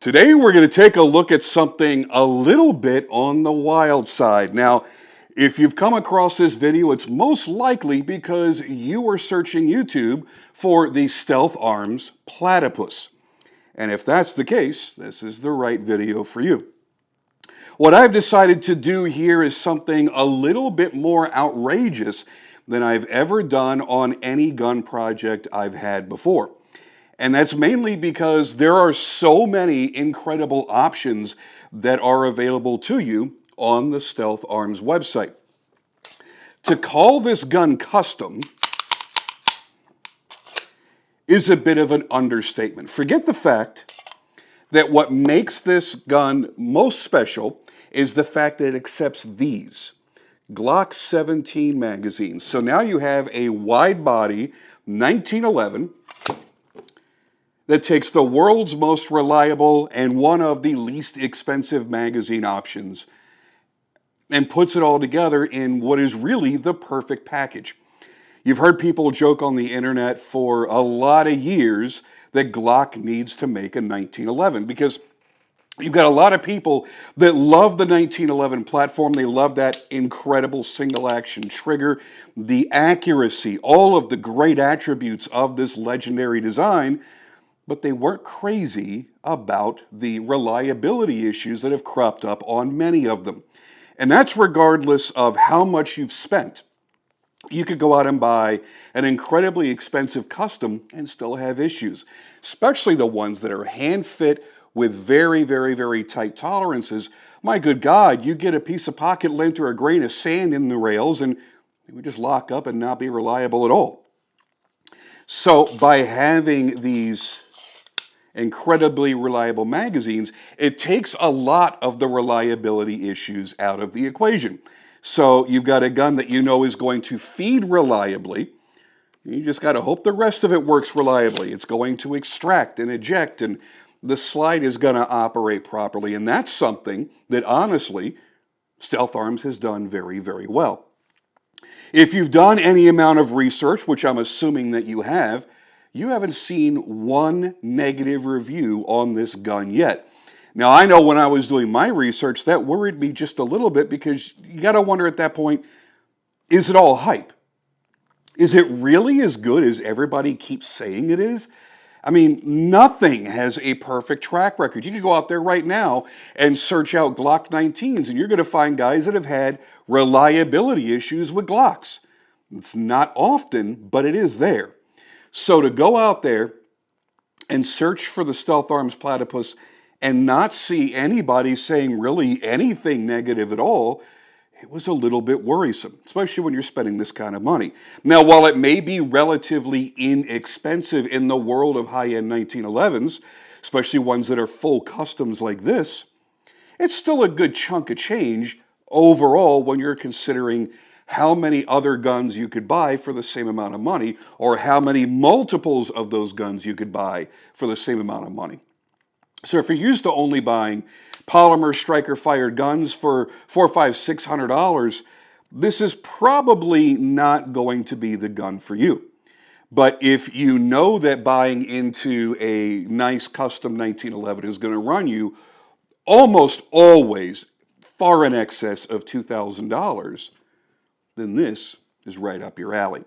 Today we're going to take a look at something a little bit on the wild side. Now, if you've come across this video, it's most likely because you were searching YouTube for the Stealth Arms Platypus. And if that's the case, this is the right video for you. What I've decided to do here is something a little bit more outrageous than I've ever done on any gun project I've had before. And that's mainly because there are so many incredible options that are available to you on the Stealth Arms website. To call this gun custom is a bit of an understatement. Forget the fact that what makes this gun most special is the fact that it accepts these Glock 17 magazines. So now you have a wide-body 1911 that takes the world's most reliable and one of the least expensive magazine options and puts it all together in what is really the perfect package. You've heard people joke on the internet for a lot of years that Glock needs to make a 1911 because you've got a lot of people that love the 1911 platform. They love that incredible single action trigger, the accuracy, all of the great attributes of this legendary design, but they weren't crazy about the reliability issues that have cropped up on many of them. And that's regardless of how much you've spent. You could go out and buy an incredibly expensive custom and still have issues, especially the ones that are hand fit with very, very, very tight tolerances. My good God, you get a piece of pocket lint or a grain of sand in the rails and it would just lock up and not be reliable at all. So by having these incredibly reliable magazines, it takes a lot of the reliability issues out of the equation. So you've got a gun that you know is going to feed reliably. You just got to hope the rest of it works reliably. It's going to extract and eject, and the slide is going to operate properly. And that's something that, honestly, Stealth Arms has done very, very well. If you've done any amount of research, which I'm assuming that you haven't seen one negative review on this gun yet. Now, I know when I was doing my research, that worried me just a little bit because you got to wonder at that point, is it all hype? Is it really as good as everybody keeps saying it is? I mean, nothing has a perfect track record. You can go out there right now and search out Glock 19s, and you're going to find guys that have had reliability issues with Glocks. It's not often, but it is there. So to go out there and search for the Stealth Arms Platypus and not see anybody saying really anything negative at all, it was a little bit worrisome, especially when you're spending this kind of money. Now, while it may be relatively inexpensive in the world of high-end 1911s, especially ones that are full customs like this, it's still a good chunk of change overall when you're considering how many other guns you could buy for the same amount of money, or how many multiples of those guns you could buy for the same amount of money. So if you're used to only buying polymer striker fired guns for $400, $500, $600, this is probably not going to be the gun for you. But if you know that buying into a nice custom 1911 is going to run you almost always far in excess of $2,000, then this is right up your alley.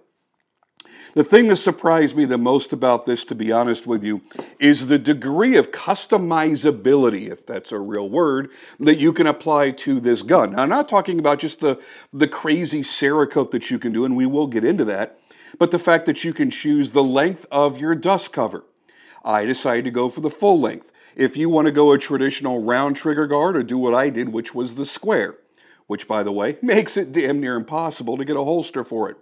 The thing that surprised me the most about this, to be honest with you, is the degree of customizability, if that's a real word, that you can apply to this gun. Now, I'm not talking about just the crazy Cerakote that you can do, and we will get into that, but the fact that you can choose the length of your dust cover. I decided to go for the full length. If you want to go a traditional round trigger guard or do what I did, which was the square, which, by the way, makes it damn near impossible to get a holster for it.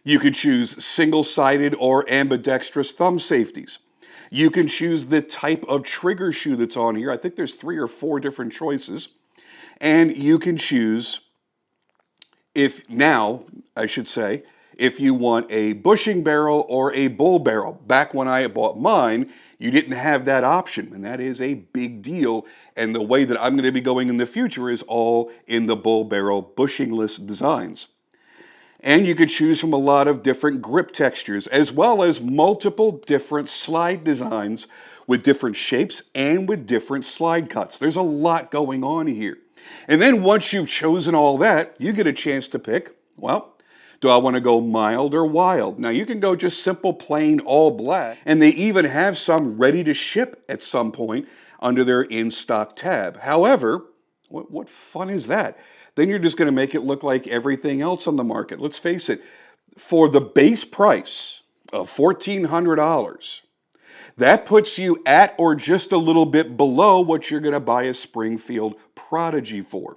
You could choose single-sided or ambidextrous thumb safeties. You can choose the type of trigger shoe that's on here. I think there's 3 or 4 different choices. And you can choose, if you want a bushing barrel or a bull barrel. Back when I bought mine, you didn't have that option, and that is a big deal. And the way that I'm going to be going in the future is all in the bull barrel bushingless designs. And you could choose from a lot of different grip textures, as well as multiple different slide designs with different shapes and with different slide cuts. There's a lot going on here. And then once you've chosen all that, you get a chance to pick, well, do I want to go mild or wild? Now you can go just simple, plain, all black, and they even have some ready to ship at some point under their in-stock tab. However, what fun is that? Then you're just going to make it look like everything else on the market. Let's face it, for the base price of $1,400, that puts you at or just a little bit below what you're going to buy a Springfield Prodigy for.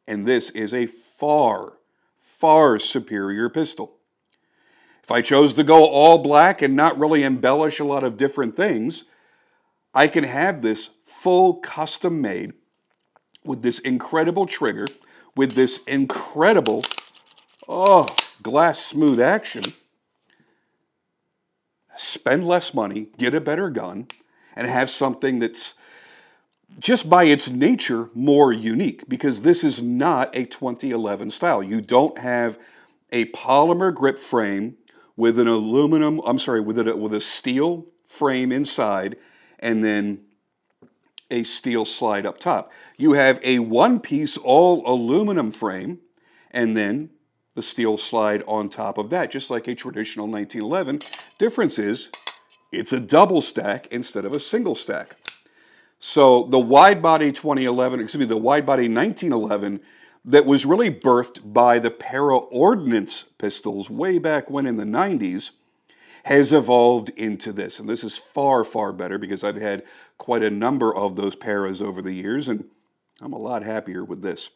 And this is a far, far superior pistol. If I chose to go all black and not really embellish a lot of different things, I can have this full custom made with this incredible trigger, with this incredible, glass smooth action, spend less money, get a better gun, and have something that's just by its nature more unique, because this is not a 2011 style. You don't have a polymer grip frame with an with a steel frame inside and then a steel slide up top. You have a one-piece all aluminum frame and then the steel slide on top of that, just like a traditional 1911. Difference is it's a double stack instead of a single stack. So the Widebody 1911 that was really birthed by the Para Ordnance pistols way back when in the 90s has evolved into this. And this is far, far better because I've had quite a number of those Paras over the years, and I'm a lot happier with this.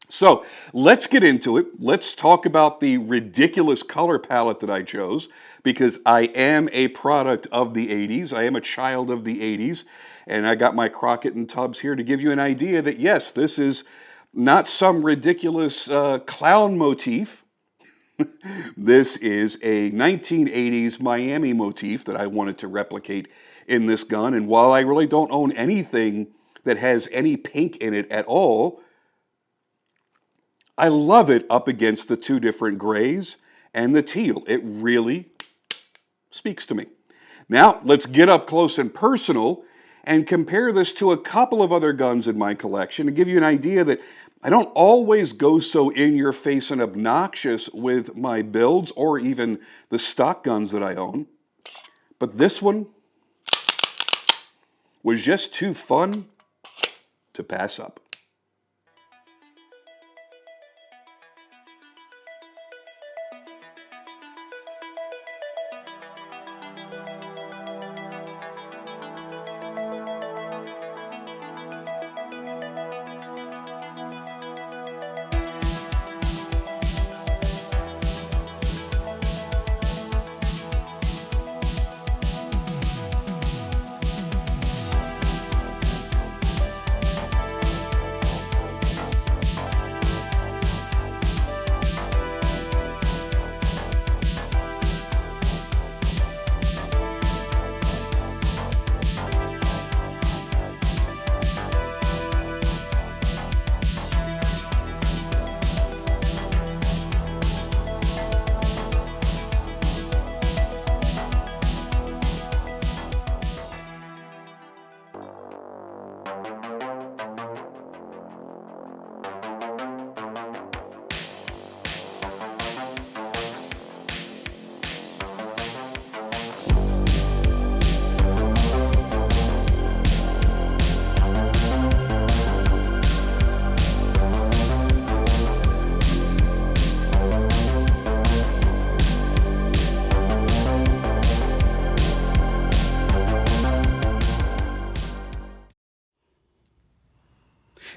So let's get into it. Let's talk about the ridiculous color palette that I chose, because I am a product of the 80s. I am a child of the 80s, and I got my Crockett and Tubbs here to give you an idea that, yes, this is not some ridiculous clown motif. This is a 1980s Miami motif that I wanted to replicate in this gun. And while I really don't own anything that has any pink in it at all, I love it up against the two different grays and the teal. It really speaks to me. Now, let's get up close and personal and compare this to a couple of other guns in my collection to give you an idea that I don't always go so in your face and obnoxious with my builds or even the stock guns that I own. But this one was just too fun to pass up.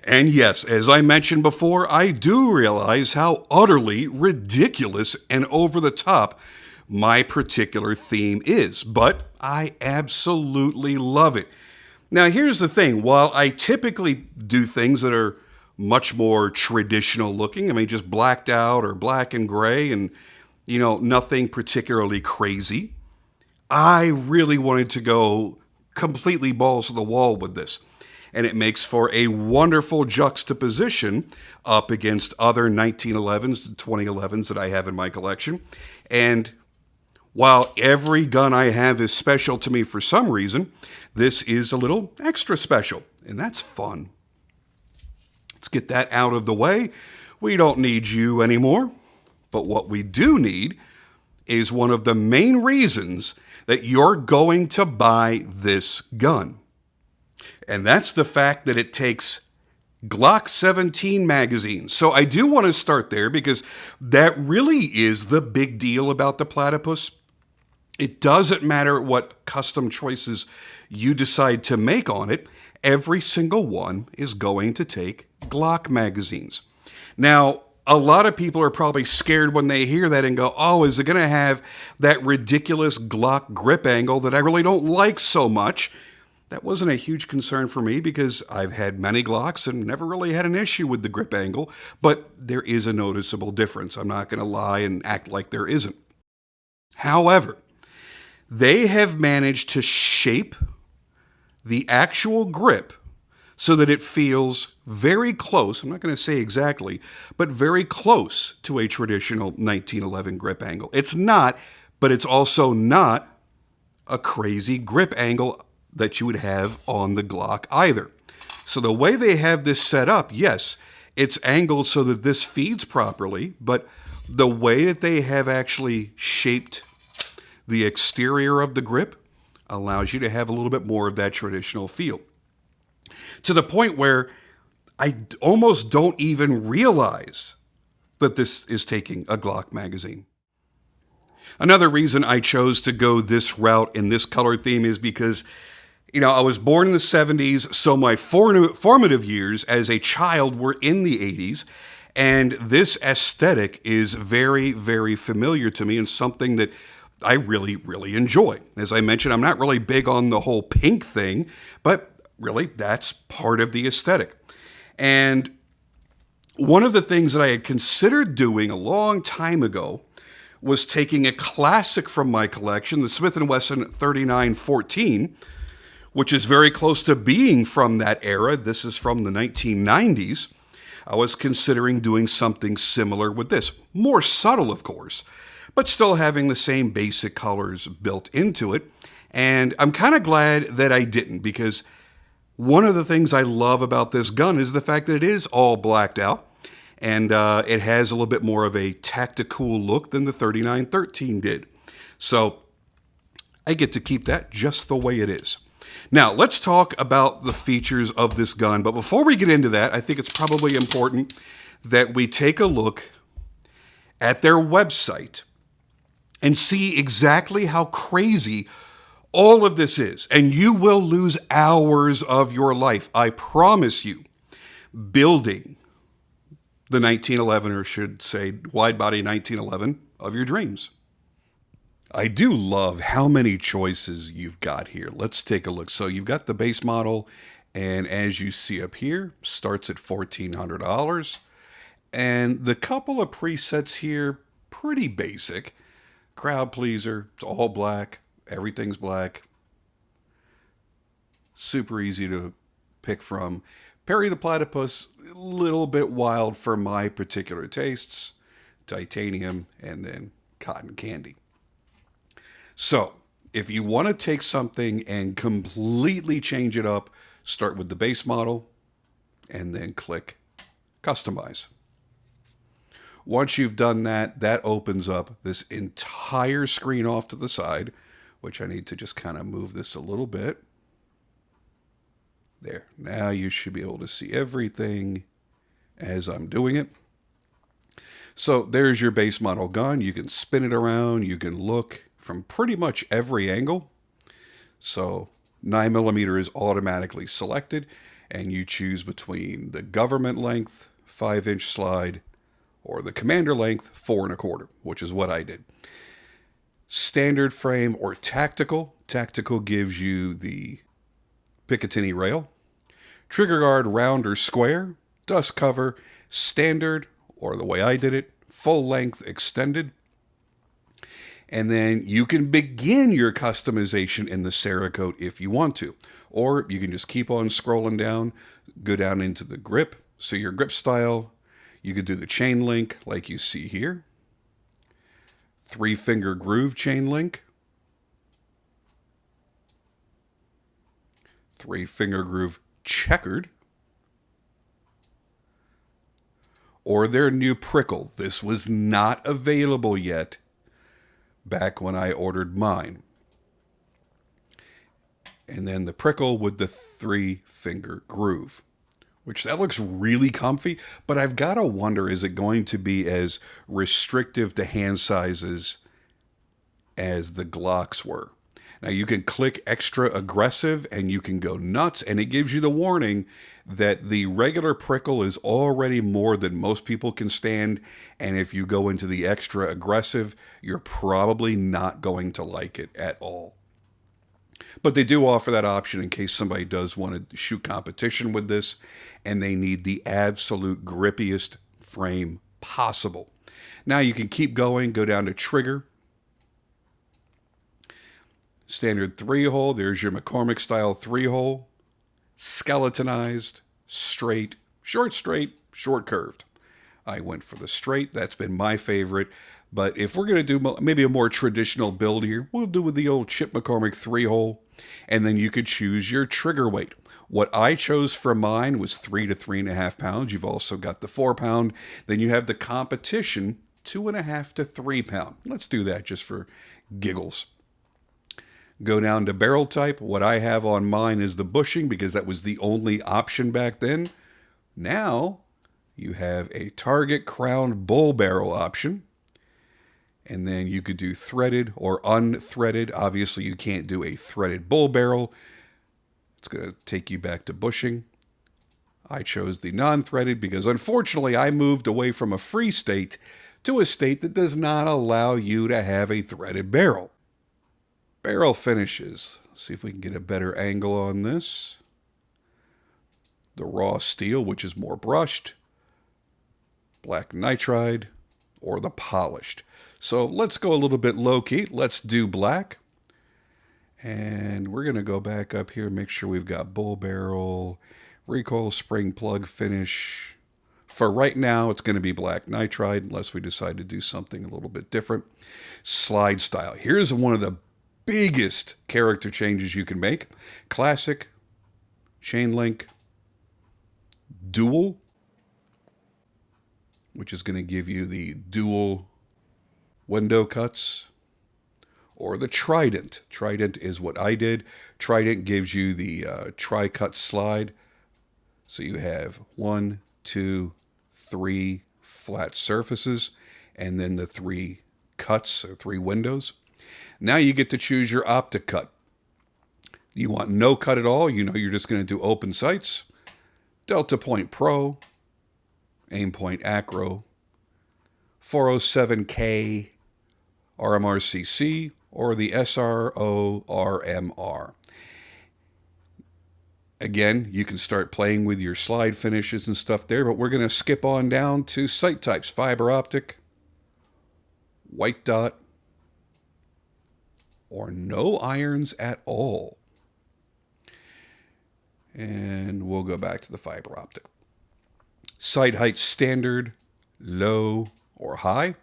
And yes, as I mentioned before, I do realize how utterly ridiculous and over the top my particular theme is, but I absolutely love it. Now, here's the thing. While I typically do things that are much more traditional looking, I mean, just blacked out or black and gray and, nothing particularly crazy, I really wanted to go completely balls to the wall with this. And it makes for a wonderful juxtaposition up against other 1911s and 2011s that I have in my collection. And While every gun I have is special to me for some reason, this is a little extra special, and that's fun. Let's get that out of the way. We don't need you anymore, but what we do need is one of the main reasons that you're going to buy this gun. And that's the fact that it takes Glock 17 magazines. So I do want to start there because that really is the big deal about the Platypus. It doesn't matter what custom choices you decide to make on it. Every single one is going to take Glock magazines. Now, a lot of people are probably scared when they hear that and go, oh, is it going to have that ridiculous Glock grip angle that I really don't like so much? That wasn't a huge concern for me because I've had many Glocks and never really had an issue with the grip angle, but there is a noticeable difference. I'm not going to lie and act like there isn't. However, they have managed to shape the actual grip so that it feels very close, I'm not going to say exactly, but very close to a traditional 1911 grip angle. It's not, but it's also not a crazy grip angle that you would have on the Glock either. So the way they have this set up, yes, it's angled so that this feeds properly, but the way that they have actually shaped the exterior of the grip allows you to have a little bit more of that traditional feel. To the point where I almost don't even realize that this is taking a Glock magazine. Another reason I chose to go this route in this color theme is because I was born in the 70s, so my formative years as a child were in the 80s, and this aesthetic is very, very familiar to me and something that I really, really enjoy. As I mentioned, I'm not really big on the whole pink thing, but really, that's part of the aesthetic. And one of the things that I had considered doing a long time ago was taking a classic from my collection, the Smith & Wesson 3914, which is very close to being from that era. This is from the 1990s. I was considering doing something similar with this. More subtle, of course, but still having the same basic colors built into it. And I'm kind of glad that I didn't, because one of the things I love about this gun is the fact that it is all blacked out, and it has a little bit more of a tactical look than the 3913 did. So I get to keep that just the way it is. Now, let's talk about the features of this gun. But before we get into that, I think it's probably important that we take a look at their website and see exactly how crazy all of this is. And you will lose hours of your life, I promise you, building the 1911, or should say Widebody 1911 of your dreams. I do love how many choices you've got here. Let's take a look. So you've got the base model, and as you see up here, starts at $1,400. And the couple of presets here, pretty basic. Crowd pleaser, it's all black, everything's black. Super easy to pick from. Perry the Platypus, a little bit wild for my particular tastes. Titanium, and then cotton candy. So, if you want to take something and completely change it up, start with the base model and then click Customize. Once you've done that, that opens up this entire screen off to the side, which I need to just kind of move this a little bit. There. Now you should be able to see everything as I'm doing it. So there's your base model gun. You can spin it around. You can look from pretty much every angle. So 9mm is automatically selected, and you choose between the government length 5-inch slide or the commander length 4 1/4, which is what I did. Standard frame or tactical. Tactical gives you the Picatinny rail. Trigger guard round or square. Dust cover standard, or the way I did it, full length extended. And then you can begin your customization in the Cerakote if you want to. Or you can just keep on scrolling down, go down into the grip. So your grip style, you could do the chain link like you see here. 3-finger groove chain link, 3-finger groove checkered, or their new prickle. This was not available yet back when I ordered mine. And then the prickle with the 3-finger groove, which that looks really comfy, but I've got to wonder, is it going to be as restrictive to hand sizes as the Glocks were? Now you can click extra aggressive and you can go nuts, and it gives you the warning that the regular prickle is already more than most people can stand, and if you go into the extra aggressive, you're probably not going to like it at all. But they do offer that option in case somebody does want to shoot competition with this and they need the absolute grippiest frame possible. Now you can keep going, go down to trigger. Standard 3-hole, there's your McCormick style 3-hole. Skeletonized, straight, short curved. I went for the straight, that's been my favorite. But if we're going to do maybe a more traditional build here, we'll do with the old Chip McCormick 3-hole. And then you could choose your trigger weight. What I chose for mine was 3 to 3.5 pounds. You've also got the 4 pound. Then you have the competition, 2.5 to 3 pound. Let's do that just for giggles. Go down to barrel type. What I have on mine is the bushing because that was the only option back then. Now you have a target crown bull barrel option. And then you could do threaded or unthreaded. Obviously, you can't do a threaded bull barrel. It's going to take you back to bushing. I chose the non-threaded because, unfortunately, I moved away from a free state to a state that does not allow you to have a threaded barrel. Barrel finishes. Let's see if we can get a better angle on this. The raw steel, which is more brushed. Black nitride, or the polished. So let's go a little bit low-key. Let's do black. And we're going to go back up here, make sure we've got bull barrel, recoil spring plug finish. For right now, it's going to be black nitride, unless we decide to do something a little bit different. Slide style. Here's one of the biggest character changes you can make. Classic, chain link, dual, which is going to give you the dual window cuts, or the trident. Trident is what I did. Trident gives you the tri-cut slide. So you have 1, 2, 3 flat surfaces, and then the 3 cuts, or 3 windows. Now you get to choose your optic cut. You want no cut at all. You know you're just going to do open sights. Delta Point Pro, Aim Point Acro, 407K RMRCC, or the SRO RMR. Again, you can start playing with your slide finishes and stuff there, but we're going to skip on down to sight types. Fiber optic, white dot, or no irons at all. And we'll go back to the fiber optic. Sight height standard, low, or high.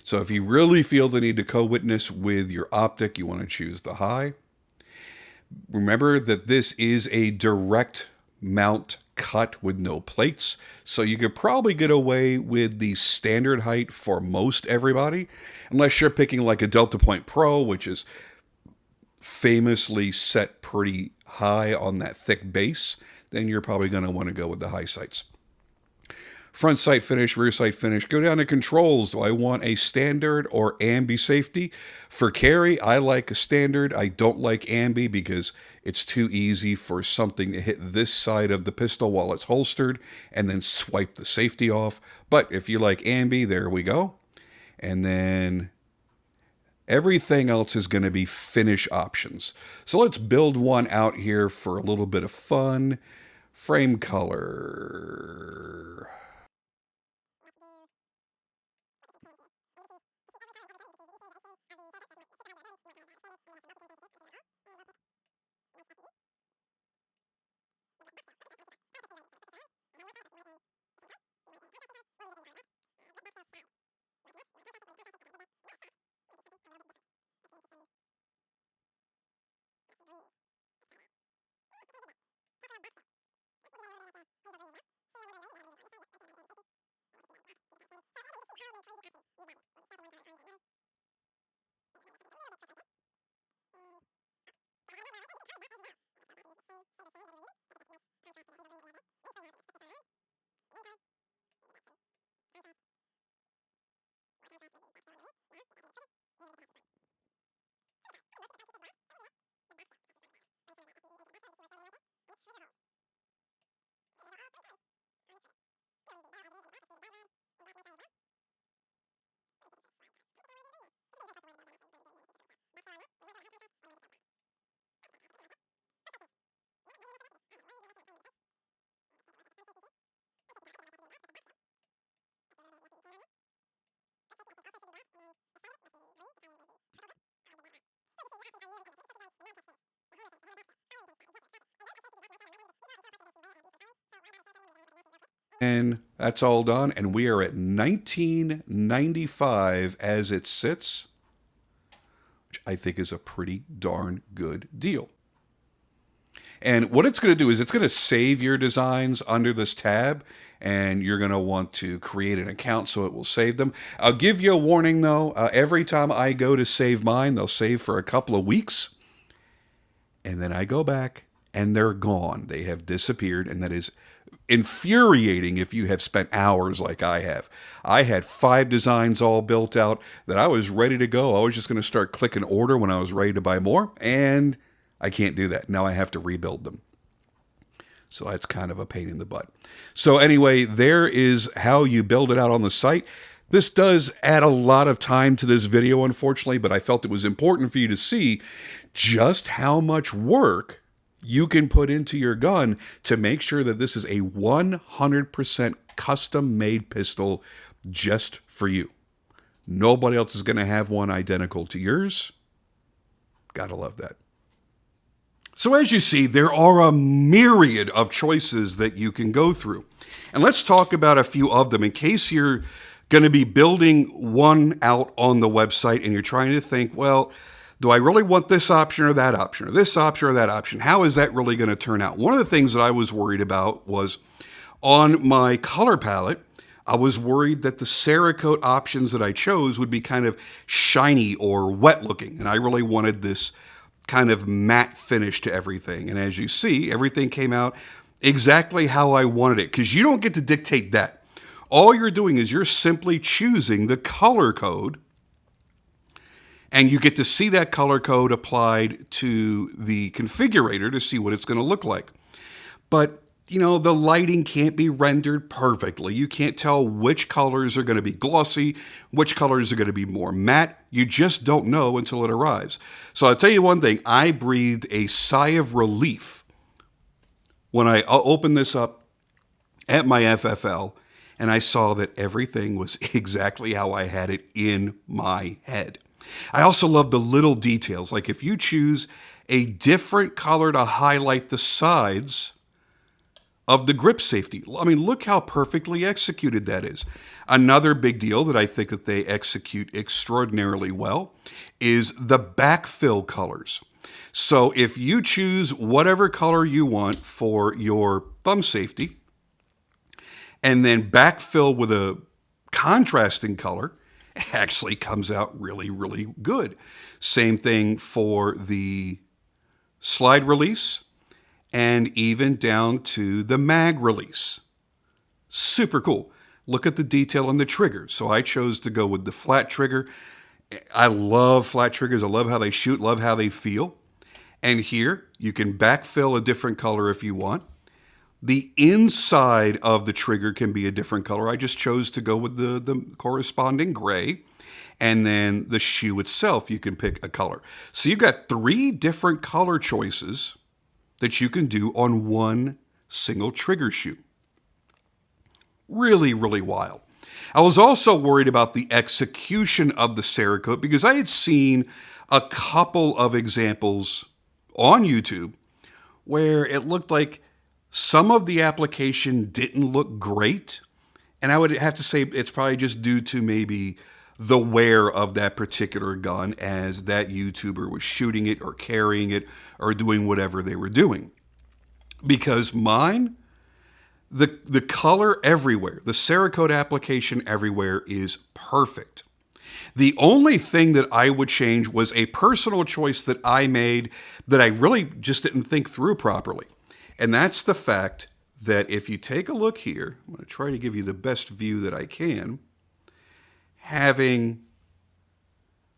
So if you really feel the need to co-witness with your optic, you want to choose the high. Remember that this is a direct mount cut with no plates, so you could probably get away with the standard height for most everybody, unless you're picking like a Delta Point Pro, which is famously set pretty high on that thick base. Then you're probably going to want to go with the high sights. Front sight finish, rear sight finish. Go down to controls. Do I want a standard or ambi safety? For carry, I like a standard. I don't like ambi because it's too easy for something to hit this side of the pistol while it's holstered and then swipe the safety off. But if you like ambi, there we go. And then everything else is going to be finish options. So let's build one out here for a little bit of fun. Frame color. And that's all done, and we are at 1995 as it sits, which I think is a pretty darn good deal. And what it's going to do is it's going to save your designs under this tab, and you're going to want to create an account so it will save them. I'll give you a warning though, every time I go to save mine, they'll save for a couple of weeks, and then I go back and they're gone. They have disappeared, and that is infuriating if you have spent hours like I have. I had 5 designs all built out that I was ready to go. I was just going to start clicking order when I was ready to buy more, and I can't do that. Now I have to rebuild them. So that's kind of a pain in the butt. So anyway, there is how you build it out on the site. This does add a lot of time to this video, unfortunately, but I felt it was important for you to see just how much work you can put into your gun to make sure that this is a 100% custom-made pistol just for you. Nobody else is going to have one identical to yours. Gotta love that. So as you see, there are a myriad of choices that you can go through. And let's talk about a few of them in case you're going to be building one out on the website and you're trying to think, well, do I really want this option or that option, or this option or that option? How is that really going to turn out? One of the things that I was worried about was on my color palette, I was worried that the Cerakote options that I chose would be kind of shiny or wet looking. And I really wanted this kind of matte finish to everything. And as you see, everything came out exactly how I wanted it, because you don't get to dictate that. All you're doing is you're simply choosing the color code, and you get to see that color code applied to the configurator to see what it's going to look like. But, you know, the lighting can't be rendered perfectly. You can't tell which colors are going to be glossy, which colors are going to be more matte. You just don't know until it arrives. So I'll tell you one thing. I breathed a sigh of relief when I opened this up at my FFL and I saw that everything was exactly how I had it in my head. I also love the little details, like if you choose a different color to highlight the sides of the grip safety. I mean, look how perfectly executed that is. Another big deal that I think that they execute extraordinarily well is the backfill colors. So if you choose whatever color you want for your thumb safety and then backfill with a contrasting color, it actually comes out really, really good. Same thing for the slide release and even down to the mag release. Super cool. Look at the detail on the trigger. So I chose to go with the flat trigger. I love flat triggers. I love how they shoot, love how they feel. And here you can backfill a different color if you want. The inside of the trigger can be a different color. I just chose to go with the corresponding gray. And then the shoe itself, you can pick a color. So you've got 3 different color choices that you can do on one single trigger shoe. Really, really wild. I was also worried about the execution of the Cerakote because I had seen a couple of examples on YouTube where it looked like some of the application didn't look great. And I would have to say it's probably just due to maybe the wear of that particular gun as that YouTuber was shooting it or carrying it or doing whatever they were doing. Because mine, the color everywhere, the Cerakote application everywhere is perfect. The only thing that I would change was a personal choice that I made that I really just didn't think through properly. And that's the fact that if you take a look here, I'm going to try to give you the best view that I can. Having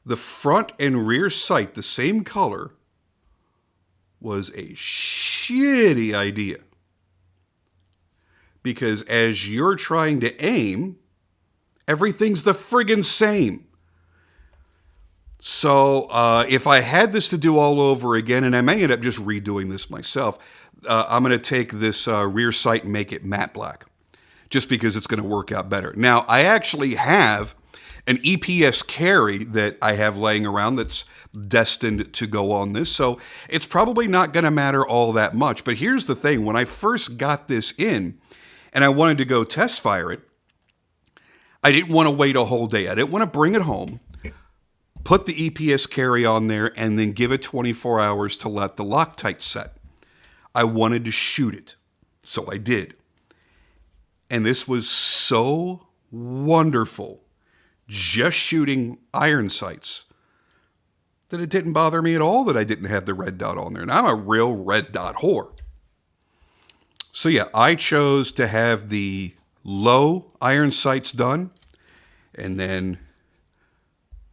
the front and rear sight the same color was a shitty idea. Because as you're trying to aim, everything's the friggin' same. So if I had this to do all over again, and I may end up just redoing this myself, I'm going to take this rear sight and make it matte black, just because it's going to work out better. Now, I actually have an EPS carry that I have laying around that's destined to go on this, so it's probably not going to matter all that much. But here's the thing. When I first got this in, and I wanted to go test fire it, I didn't want to wait a whole day. I didn't want to bring it home, put the EPS carry on there, and then give it 24 hours to let the Loctite set. I wanted to shoot it, so I did. And this was so wonderful, just shooting iron sights, that it didn't bother me at all that I didn't have the red dot on there. And I'm a real red dot whore. So yeah, I chose to have the low iron sights done, and then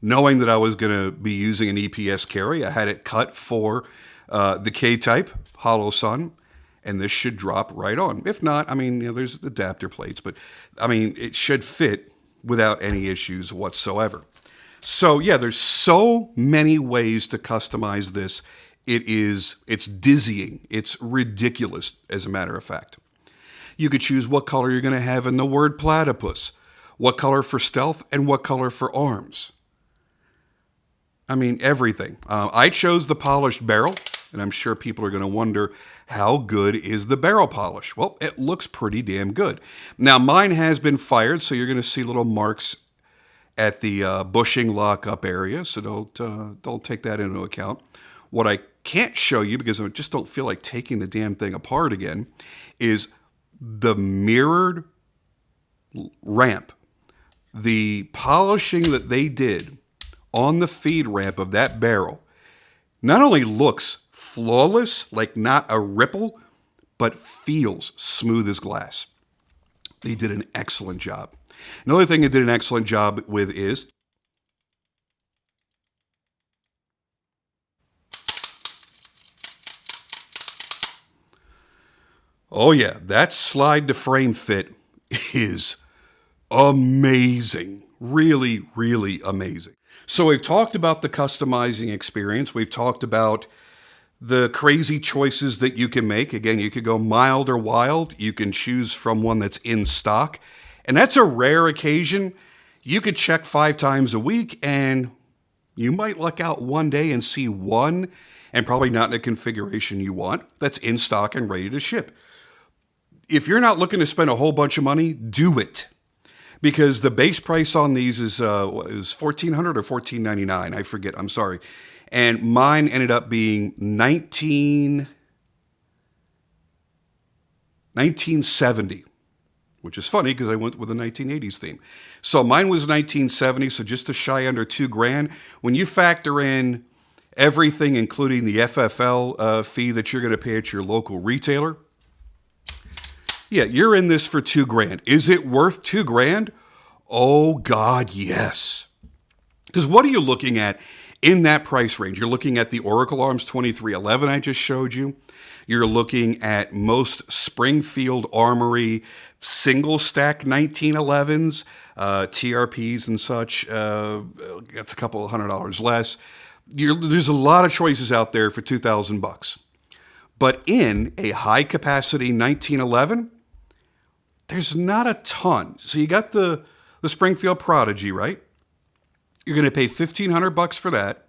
knowing that I was going to be using an EPS carry, I had it cut for the K-type hollow sun, and this should drop right on. If not, I mean, there's adapter plates, but I mean, it should fit without any issues whatsoever. So yeah, there's so many ways to customize this. It's dizzying. It's ridiculous, as a matter of fact. You could choose what color you're going to have in the word platypus, what color for stealth, and what color for arms. I mean, everything. I chose the polished barrel, and I'm sure people are going to wonder, how good is the barrel polish? Well, it looks pretty damn good. Now, mine has been fired, so you're going to see little marks at the bushing lockup area, so don't take that into account. What I can't show you, because I just don't feel like taking the damn thing apart again, is the mirrored ramp. The polishing that they did on the feed ramp of that barrel not only looks flawless, like not a ripple, but feels smooth as glass. They did an excellent job. Another thing they did an excellent job with is oh yeah, that slide to frame fit is amazing. Really, really amazing. So we've talked about the customizing experience. We've talked about the crazy choices that you can make. Again, you could go mild or wild. You can choose from one that's in stock. And that's a rare occasion. You could check 5 times a week and you might luck out one day and see one, and probably not in a configuration you want, that's in stock and ready to ship. If you're not looking to spend a whole bunch of money, do it. Because the base price on these is $1,400 or $14.99. I forget. I'm sorry. And mine ended up being $1970, which is funny because I went with a 1980s theme. So mine was 1970, so just a shy under $2,000. When you factor in everything, including the FFL fee that you're going to pay at your local retailer, yeah, you're in this for $2,000. Is it worth $2,000? Oh God, yes. Because what are you looking at in that price range? You're looking at the Oracle Arms 2311 I just showed you. You're looking at most Springfield Armory single stack 1911s, TRPs and such. That's a couple of $100 less. There's a lot of choices out there for $2,000. But in a high capacity 1911, there's not a ton. So you got the Springfield Prodigy, right? You're going to pay $1,500 for that.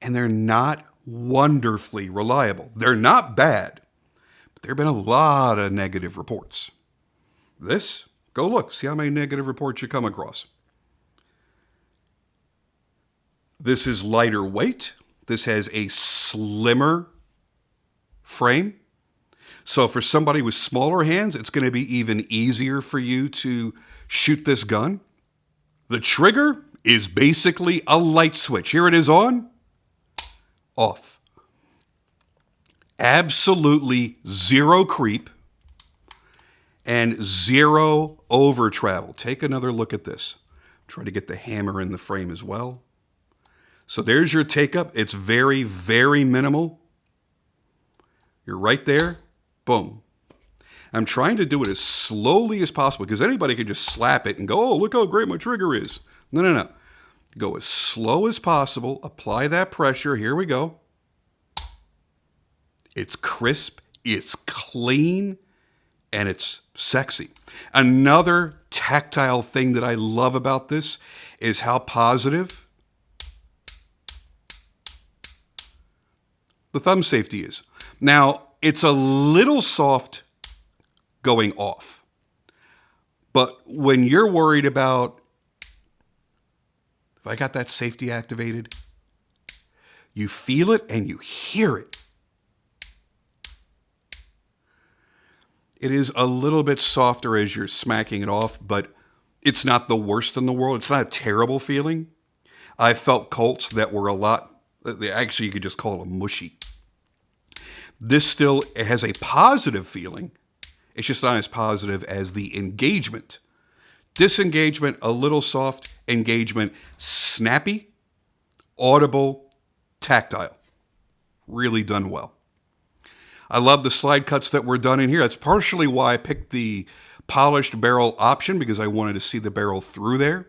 And they're not wonderfully reliable. They're not bad, but there have been a lot of negative reports. This, go look, see how many negative reports you come across. This is lighter weight. This has a slimmer frame. So for somebody with smaller hands, it's going to be even easier for you to shoot this gun. The trigger is basically a light switch. Here it is on, off. Absolutely zero creep and zero over travel. Take another look at this. Try to get the hammer in the frame as well. So there's your take up. It's very, very minimal. You're right there. Boom. I'm trying to do it as slowly as possible because anybody could just slap it and go, oh, look how great my trigger is. No. Go as slow as possible. Apply that pressure. Here we go. It's crisp. It's clean. And it's sexy. Another tactile thing that I love about this is how positive the thumb safety is. Now, it's a little soft going off. But when you're worried about, if I got that safety activated, you feel it and you hear it. It is a little bit softer as you're smacking it off, but it's not the worst in the world. It's not a terrible feeling. I felt Colts that were a lot, actually you could just call them mushy. This still has a positive feeling. It's just not as positive as the engagement. Disengagement, a little soft. Engagement, snappy, audible, tactile. Really done well. I love the slide cuts that were done in here. That's partially why I picked the polished barrel option, because I wanted to see the barrel through there.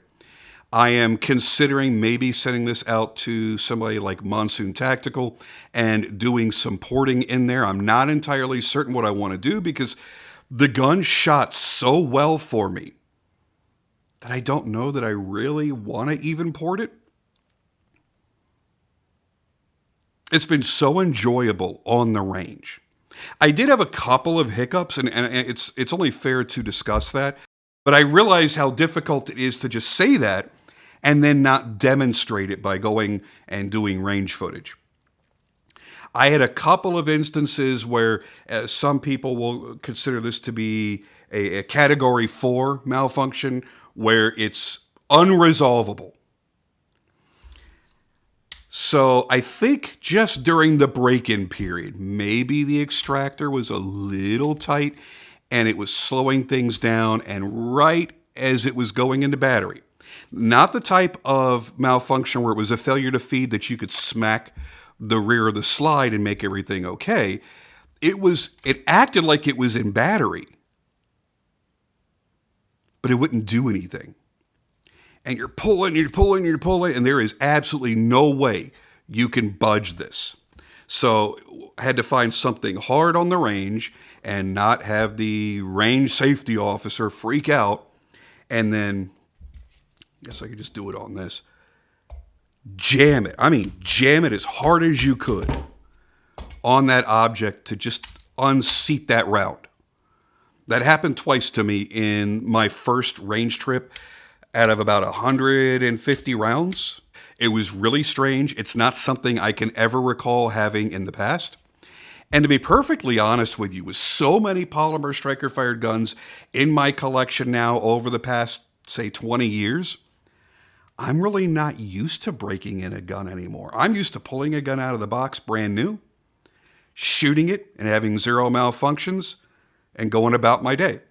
I am considering maybe sending this out to somebody like Monsoon Tactical and doing some porting in there. I'm not entirely certain what I want to do because the gun shot so well for me that I don't know that I really want to even port it. It's been so enjoyable on the range. I did have a couple of hiccups, and it's only fair to discuss that. But I realize how difficult it is to just say that and then not demonstrate it by going and doing range footage. I had a couple of instances where some people will consider this to be a category 4 malfunction, where it's unresolvable. So I think just during the break-in period, maybe the extractor was a little tight and it was slowing things down, and right as it was going into battery. Not the type of malfunction where it was a failure to feed that you could smack the rear of the slide and make everything okay. It acted like it was in battery, but it wouldn't do anything. And you're pulling, and there is absolutely no way you can budge this. So I had to find something hard on the range and not have the range safety officer freak out. And then, I guess I could just do it on this. Jam it. I mean, jam it as hard as you could on that object to just unseat that round. That happened twice to me in my first range trip. Out of about 150 rounds. It was really strange. It's not something I can ever recall having in the past. And to be perfectly honest with you, with so many polymer striker-fired guns in my collection now over the past, say, 20 years, I'm really not used to breaking in a gun anymore. I'm used to pulling a gun out of the box brand new, shooting it and having zero malfunctions, and going about my day.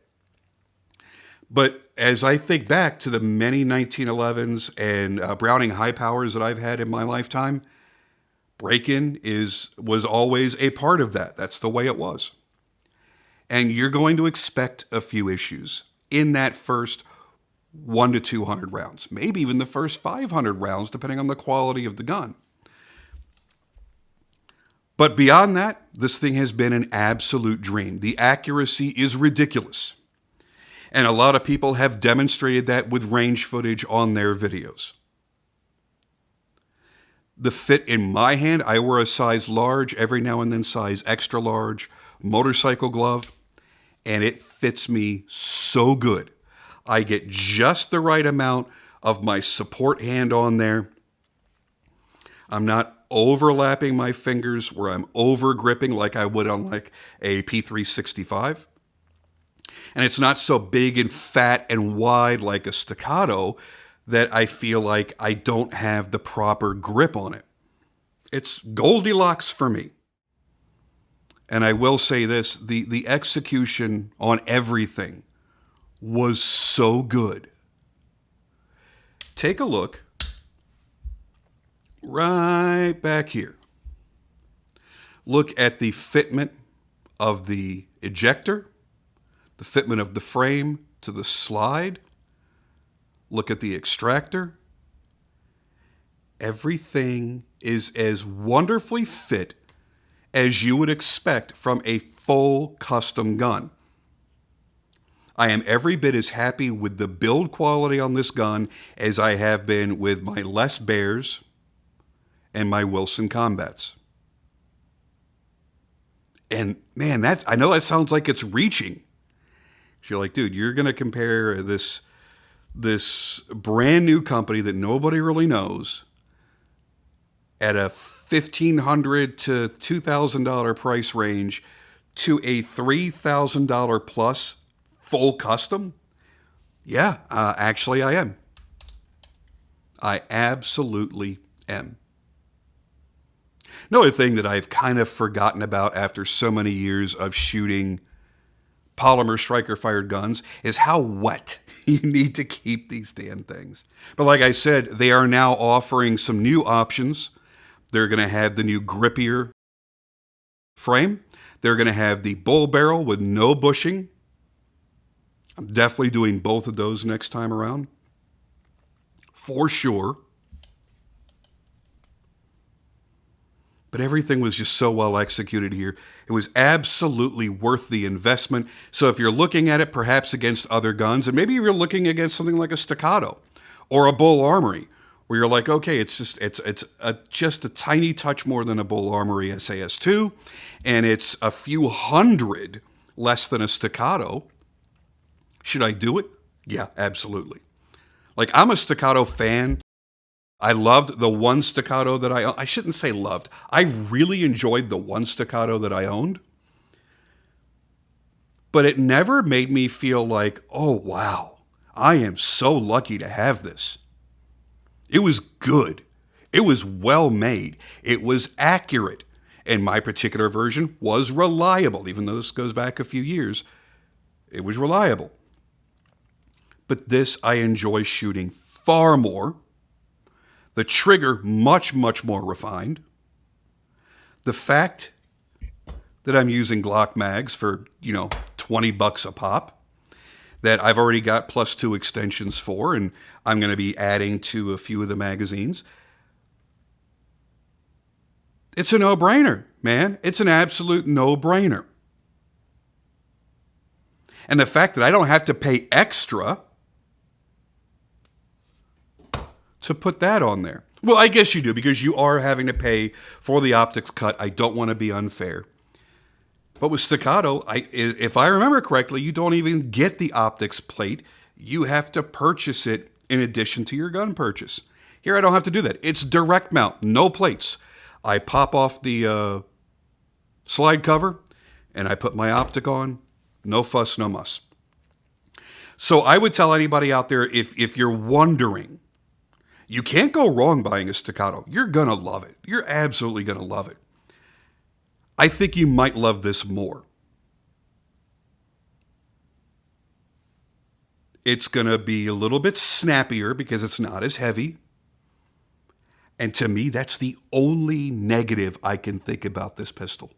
But as I think back to the many 1911s and Browning high powers that I've had in my lifetime, break-in was always a part of that. That's the way it was. And you're going to expect a few issues in that first 1 to 200 rounds, maybe even the first 500 rounds, depending on the quality of the gun. But beyond that, this thing has been an absolute dream. The accuracy is ridiculous. And a lot of people have demonstrated that with range footage on their videos. The fit in my hand, I wear a size large, every now and then size extra large, motorcycle glove, and it fits me so good. I get just the right amount of my support hand on there. I'm not overlapping my fingers where I'm over gripping like I would on like a P365. And it's not so big and fat and wide like a staccato that I feel like I don't have the proper grip on it. It's Goldilocks for me. And I will say this, the execution on everything was so good. Take a look right back here. Look at the fitment of the ejector, the fitment of the frame to the slide. Look at the extractor. Everything is as wonderfully fit as you would expect from a full custom gun. I am every bit as happy with the build quality on this gun as I have been with my Les Bears and my Wilson Combats. And man, I know that sounds like it's reaching, So you're like, dude, you're going to compare this brand new company that nobody really knows at a $1,500 to $2,000 price range to a $3,000 plus full custom? Yeah, actually I am. I absolutely am. Another thing that I've kind of forgotten about after so many years of shooting polymer striker fired guns is how wet you need to keep these damn things. But like I said, they are now offering some new options. They're going to have the new grippier frame. They're going to have the bull barrel with no bushing. I'm definitely doing both of those next time around. For sure. But everything was just so well executed here. It was absolutely worth the investment. So if you're looking at it perhaps against other guns, and maybe you're looking against something like a Staccato or a Bull Armory, where you're like, okay, it's just a tiny touch more than a Bull Armory SAS2, and it's a few hundred less than a Staccato. Should I do it? Yeah, absolutely. Like, I'm a Staccato fan. I loved the one Staccato that I shouldn't say loved. I really enjoyed the one Staccato that I owned. But it never made me feel like, oh, wow, I am so lucky to have this. It was good. It was well made. It was accurate. And my particular version was reliable. Even though this goes back a few years, it was reliable. But this I enjoy shooting far more. The trigger, much, much more refined. The fact that I'm using Glock mags for, $20 a pop, that I've already got +2 extensions for, and I'm going to be adding to a few of the magazines. It's a no-brainer, man. It's an absolute no-brainer. And the fact that I don't have to pay extra to put that on there. Well, I guess you do, because you are having to pay for the optics cut. I don't want to be unfair. But with Staccato, if I remember correctly, you don't even get the optics plate. You have to purchase it in addition to your gun purchase. Here, I don't have to do that. It's direct mount, no plates. I pop off the slide cover, and I put my optic on. No fuss, no muss. So I would tell anybody out there, if you're wondering, you can't go wrong buying a Staccato. You're going to love it. You're absolutely going to love it. I think you might love this more. It's going to be a little bit snappier because it's not as heavy. And to me, that's the only negative I can think about this pistol,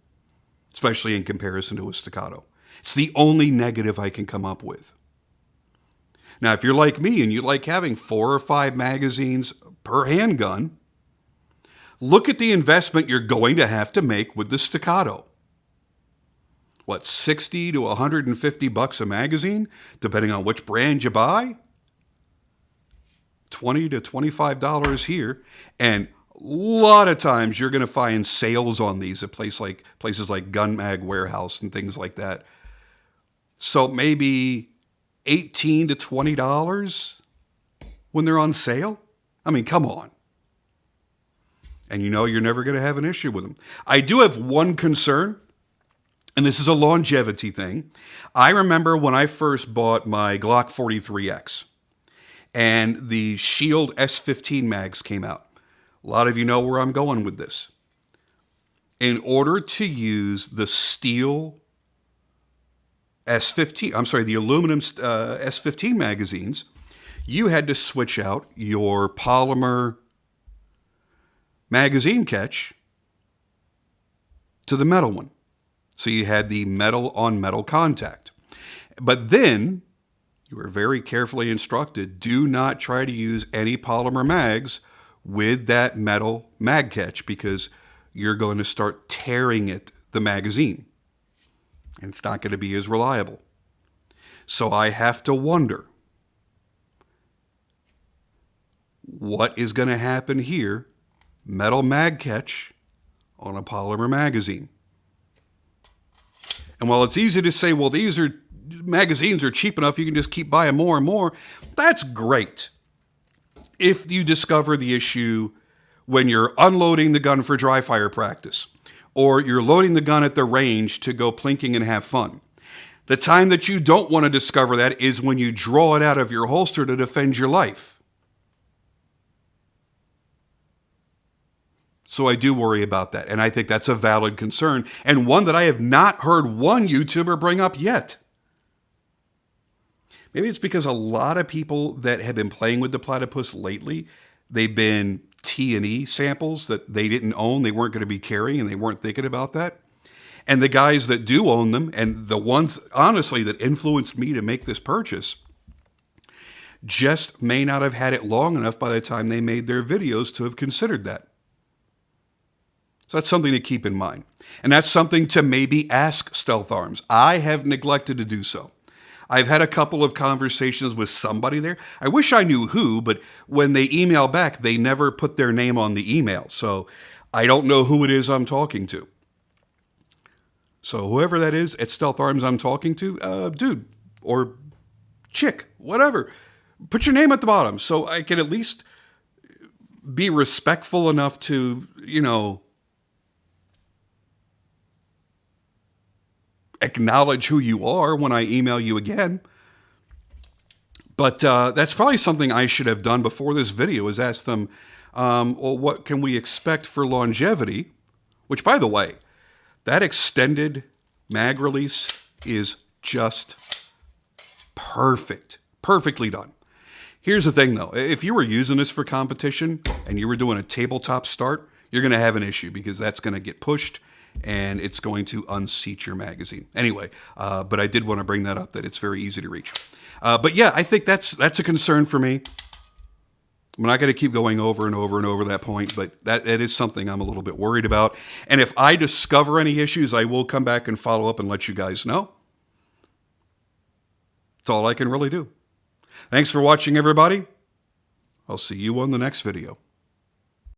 especially in comparison to a Staccato. It's the only negative I can come up with. Now, if you're like me and you like having 4 or 5 magazines per handgun, look at the investment you're going to have to make with the Staccato. What, $60 to $150 a magazine, depending on which brand you buy? $20 to $25 here. And a lot of times you're going to find sales on these at places like Gun Mag Warehouse and things like that. So maybe $18 to $20 when they're on sale? I mean, come on. And you're never going to have an issue with them. I do have one concern, and this is a longevity thing. I remember when I first bought my Glock 43X, and the Shield S15 mags came out. A lot of you know where I'm going with this. In order to use the steel the aluminum S15 magazines, you had to switch out your polymer magazine catch to the metal one. So you had the metal on metal contact. But then you were very carefully instructed, do not try to use any polymer mags with that metal mag catch, because you're going to start tearing the magazine. And it's not going to be as reliable. So I have to wonder, what is going to happen here? Metal mag catch on a polymer magazine. And while it's easy to say, well, these are magazines are cheap enough, you can just keep buying more and more. That's great. If you discover the issue when you're unloading the gun for dry fire practice, or you're loading the gun at the range to go plinking and have fun. The time that you don't want to discover that is when you draw it out of your holster to defend your life. So I do worry about that, and I think that's a valid concern, and one that I have not heard one YouTuber bring up yet. Maybe it's because a lot of people that have been playing with the platypus lately, they've been T&E samples that they didn't own, they weren't going to be carrying, and they weren't thinking about that. And the guys that do own them, and the ones, honestly, that influenced me to make this purchase, just may not have had it long enough by the time they made their videos to have considered that. So that's something to keep in mind. And that's something to maybe ask Stealth Arms. I have neglected to do so. I've had a couple of conversations with somebody there. I wish I knew who, but when they email back, they never put their name on the email. So I don't know who it is I'm talking to. So whoever that is at Stealth Arms I'm talking to, dude or chick, whatever, put your name at the bottom so I can at least be respectful enough to, acknowledge who you are when I email you again. But that's probably something I should have done before this video, is ask them, well, what can we expect for longevity? Which, by the way, that extended mag release is just perfect. Perfectly done. Here's the thing, though. If you were using this for competition and you were doing a tabletop start, you're going to have an issue because that's going to get pushed and it's going to unseat your magazine. Anyway, but I did want to bring that up, that it's very easy to reach. But yeah, I think that's a concern for me. I'm not going to keep going over and over and over that point, but that is something I'm a little bit worried about. And if I discover any issues, I will come back and follow up and let you guys know. That's all I can really do. Thanks for watching, everybody. I'll see you on the next video.